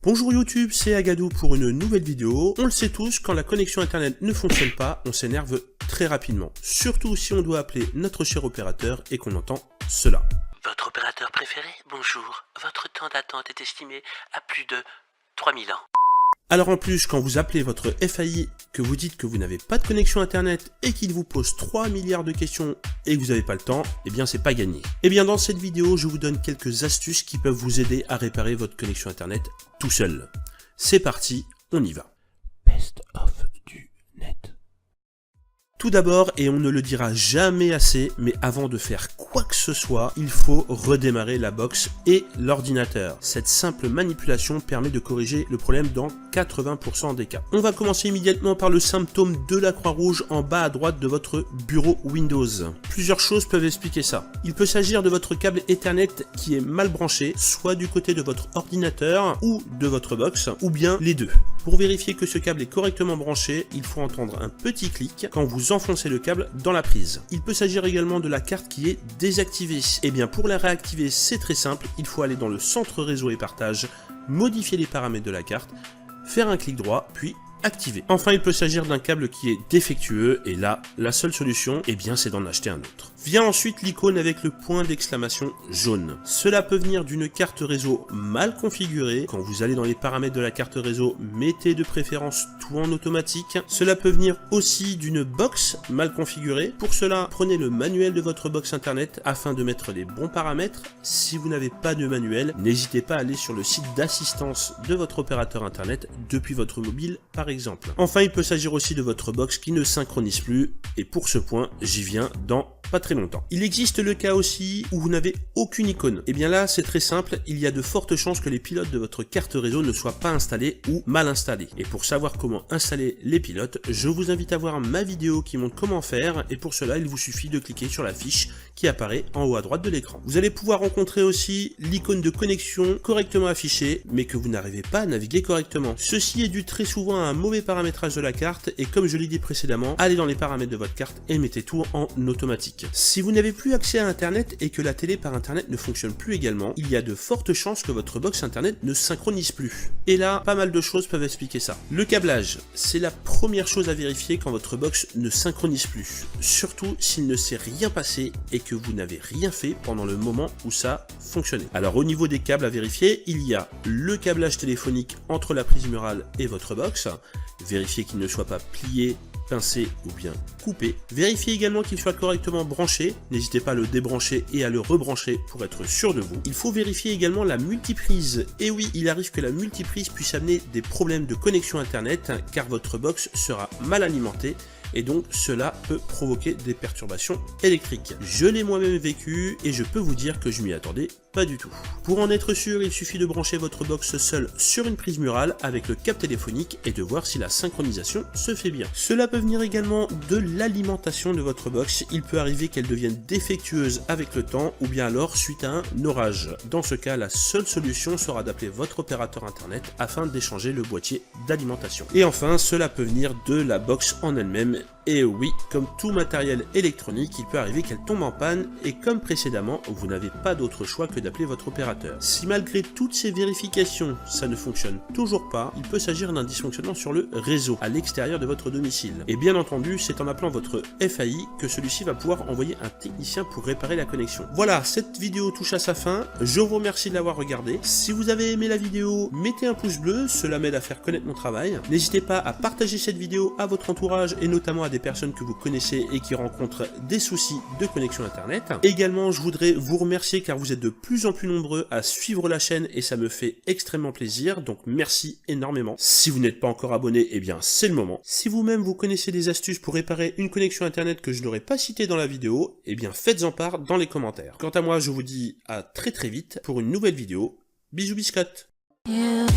Bonjour YouTube, c'est Agadou pour une nouvelle vidéo. On le sait tous, quand la connexion internet ne fonctionne pas, on s'énerve très rapidement. Surtout si on doit appeler notre cher opérateur et qu'on entend cela. Votre opérateur préféré, bonjour. Votre temps d'attente est estimé à plus de 3000 ans. Alors en plus, quand vous appelez votre FAI, que vous dites que vous n'avez pas de connexion internet et qu'il vous pose 3 milliards de questions et que vous n'avez pas le temps, eh bien c'est pas gagné. Eh bien dans cette vidéo, je vous donne quelques astuces qui peuvent vous aider à réparer votre connexion internet tout seul. C'est parti, on y va. Best of du net. Tout d'abord, et on ne le dira jamais assez, mais avant de faire quoi que ce soit, il faut redémarrer la box et l'ordinateur. Cette simple manipulation permet de corriger le problème dans 80% des cas. On va commencer immédiatement par le symptôme de la croix rouge en bas à droite de votre bureau Windows. Plusieurs choses peuvent expliquer ça. Il peut s'agir de votre câble Ethernet qui est mal branché, soit du côté de votre ordinateur ou de votre box, ou bien les deux. Pour vérifier que ce câble est correctement branché, il faut entendre un petit clic quand vous enfoncez le câble dans la prise. Il peut s'agir également de la carte qui est désactivée. Et bien pour la réactiver, c'est très simple, il faut aller dans le centre réseau et partage, modifier les paramètres de la carte, faire un clic droit, puis activer. Enfin, il peut s'agir d'un câble qui est défectueux et là, la seule solution, eh bien, c'est d'en acheter un autre. Vient ensuite l'icône avec le point d'exclamation jaune. Cela peut venir d'une carte réseau mal configurée. Quand vous allez dans les paramètres de la carte réseau, mettez de préférence tout en automatique. Cela peut venir aussi d'une box mal configurée. Pour cela, prenez le manuel de votre box internet afin de mettre les bons paramètres. Si vous n'avez pas de manuel, n'hésitez pas à aller sur le site d'assistance de votre opérateur internet depuis votre mobile par exemple. Enfin, il peut s'agir aussi de votre box qui ne synchronise plus, et pour ce point, j'y viens dans pas très longtemps. Il existe le cas aussi où vous n'avez aucune icône. Et bien là, c'est très simple, il y a de fortes chances que les pilotes de votre carte réseau ne soient pas installés ou mal installés. Et pour savoir comment installer les pilotes, je vous invite à voir ma vidéo qui montre comment faire, et pour cela, il vous suffit de cliquer sur la fiche qui apparaît en haut à droite de l'écran. Vous allez pouvoir rencontrer aussi l'icône de connexion correctement affichée, mais que vous n'arrivez pas à naviguer correctement. Ceci est dû très souvent à un mauvais paramétrage de la carte, et comme je l'ai dit précédemment, allez dans les paramètres de votre carte et mettez tout en automatique. Si vous n'avez plus accès à internet et que la télé par internet ne fonctionne plus également, il y a de fortes chances que votre box internet ne synchronise plus. Et là, pas mal de choses peuvent expliquer ça. Le câblage, c'est la première chose à vérifier quand votre box ne synchronise plus. Surtout s'il ne s'est rien passé et que vous n'avez rien fait pendant le moment où ça fonctionnait. Alors au niveau des câbles à vérifier, il y a le câblage téléphonique entre la prise murale et votre box. Vérifiez qu'il ne soit pas plié, pincé ou bien coupé. Vérifiez également qu'il soit correctement branché. N'hésitez pas à le débrancher et à le rebrancher pour être sûr de vous. Il faut vérifier également la multiprise. Et oui, il arrive que la multiprise puisse amener des problèmes de connexion internet car votre box sera mal alimentée. Et donc cela peut provoquer des perturbations électriques. Je l'ai moi-même vécu et je peux vous dire que je m'y attendais pas du tout. Pour en être sûr, il suffit de brancher votre box seul sur une prise murale avec le câble téléphonique et de voir si la synchronisation se fait bien. Cela peut venir également de l'alimentation de votre box. Il peut arriver qu'elle devienne défectueuse avec le temps ou bien alors suite à un orage. Dans ce cas, la seule solution sera d'appeler votre opérateur internet afin d'échanger le boîtier d'alimentation. Et enfin, cela peut venir de la box en elle-même. Et oui, comme tout matériel électronique, il peut arriver qu'elle tombe en panne et comme précédemment, vous n'avez pas d'autre choix que d'appeler votre opérateur. Si malgré toutes ces vérifications, ça ne fonctionne toujours pas, il peut s'agir d'un dysfonctionnement sur le réseau, à l'extérieur de votre domicile. Et bien entendu, c'est en appelant votre FAI que celui-ci va pouvoir envoyer un technicien pour réparer la connexion. Voilà, cette vidéo touche à sa fin. Je vous remercie de l'avoir regardée. Si vous avez aimé la vidéo, mettez un pouce bleu, cela m'aide à faire connaître mon travail. N'hésitez pas à partager cette vidéo à votre entourage et notamment à des personnes que vous connaissez et qui rencontrent des soucis de connexion internet. Également, je voudrais vous remercier car vous êtes de plus en plus nombreux à suivre la chaîne et ça me fait extrêmement plaisir, donc merci énormément. Si vous n'êtes pas encore abonné, eh bien c'est le moment. Si vous-même vous connaissez des astuces pour réparer une connexion internet que je n'aurais pas citée dans la vidéo, eh bien faites-en part dans les commentaires. Quant à moi, je vous dis à très vite pour une nouvelle vidéo. Bisous biscottes. Yeah.